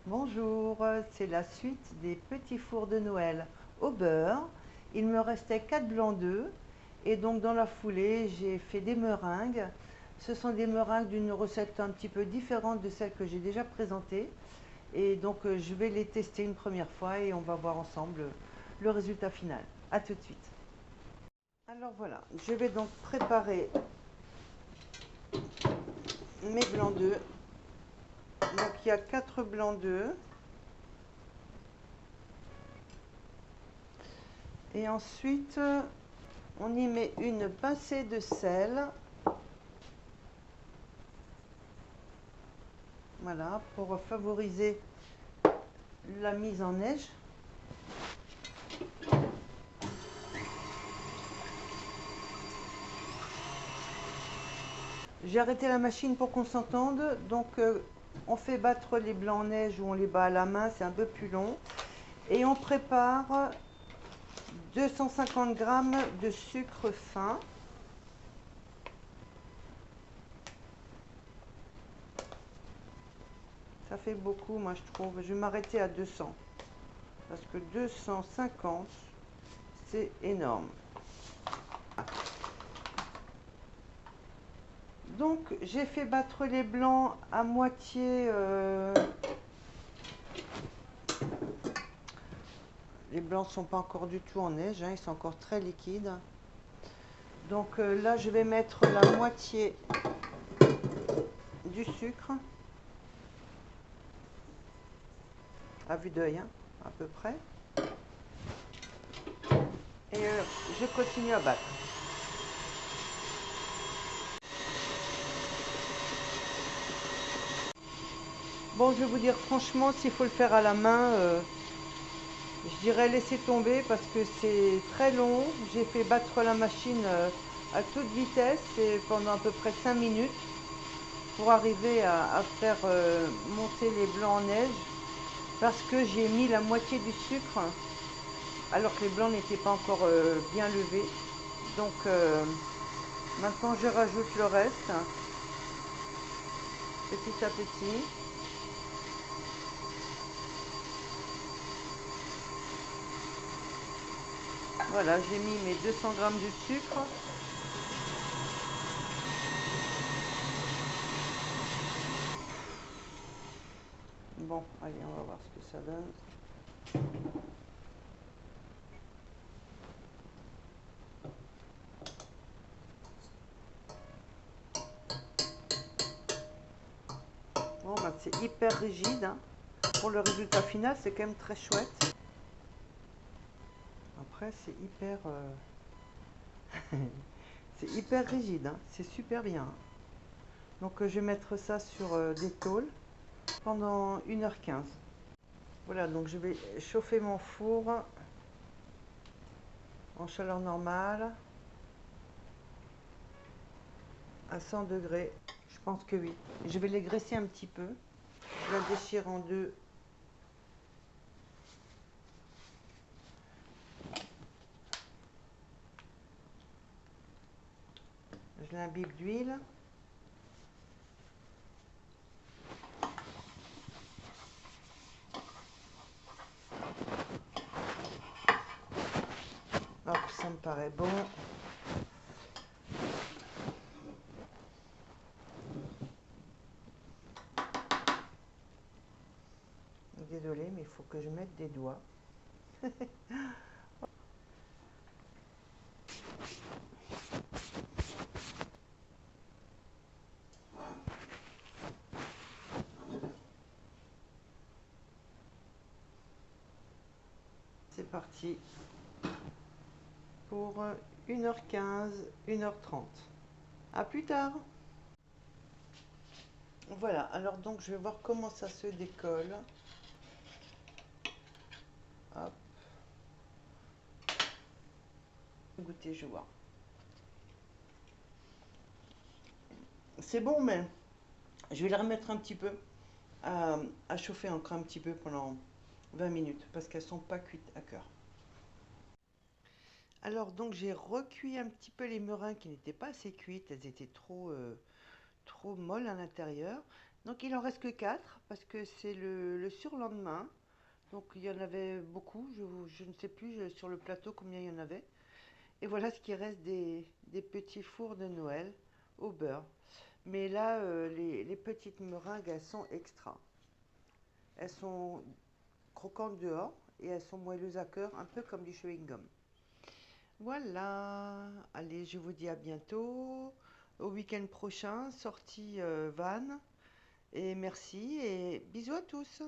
Bonjour, c'est la suite des petits fours de Noël au beurre. Il me restait 4 blancs d'œufs et donc dans la foulée j'ai fait des meringues. Ce sont des meringues d'une recette un petit peu différente de celle que j'ai déjà présentée et donc je vais les tester une première fois et on va voir ensemble le résultat final. A tout de suite. Alors voilà, je vais donc préparer mes blancs d'œufs. Donc il y a 4 blancs d'œufs. Et ensuite, on y met une pincée de sel. Voilà, pour favoriser la mise en neige. J'ai arrêté la machine pour qu'on s'entende. Donc, on fait battre les blancs en neige ou on les bat à la main, c'est un peu plus long. Et on prépare 250 g de sucre fin. Ça fait beaucoup, moi je trouve. Je vais m'arrêter à 200. Parce que 250, c'est énorme. Donc j'ai fait battre les blancs à moitié. Les blancs ne sont pas encore du tout en neige, hein, ils sont encore très liquides. Donc là je vais mettre la moitié du sucre. À vue d'œil, hein, à peu près. Et je continue à battre. Bon, je vais vous dire franchement, s'il faut le faire à la main, je dirais laisser tomber parce que c'est très long. J'ai fait battre la machine à toute vitesse et pendant à peu près 5 minutes pour arriver à faire monter les blancs en neige parce que j'ai mis la moitié du sucre alors que les blancs n'étaient pas encore bien levés. Donc maintenant je rajoute le reste petit à petit. Voilà, j'ai mis mes 200 g de sucre. Bon, allez, on va voir ce que ça donne. Bon, bah, c'est hyper rigide, hein. Pour le résultat final, c'est quand même très chouette. Après, c'est hyper, c'est hyper rigide, hein. C'est super bien. Donc, je vais mettre ça sur des tôles pendant 1h15. Voilà, donc je vais chauffer mon four en chaleur normale à 100 degrés. Je pense que oui. Je vais les graisser un petit peu. Je la déchire en deux. Je l'imbibe d'huile. Hop, ça me paraît bon. Désolée, mais il faut que je mette des doigts. C'est parti pour 1h15, 1h30. À plus tard. Voilà, alors donc je vais voir comment ça se décolle. Hop. Goûter, je vois. C'est bon, mais je vais les remettre un petit peu à chauffer encore un petit peu pendant 20 minutes parce qu'elles sont pas cuites à cœur. Alors donc j'ai recuit un petit peu les meringues qui n'étaient pas assez cuites, elles étaient trop molles à l'intérieur. Donc il en reste que 4 parce que c'est le surlendemain. Donc il y en avait beaucoup, je ne sais plus sur le plateau combien il y en avait. Et voilà ce qui reste des petits fours de Noël au beurre. Mais là, les petites meringues, elles sont extra. Elles sont croquantes dehors et elles sont moelleuses à cœur, un peu comme du chewing-gum. Voilà, allez, je vous dis à bientôt, au week-end prochain, sortie van, et merci et bisous à tous.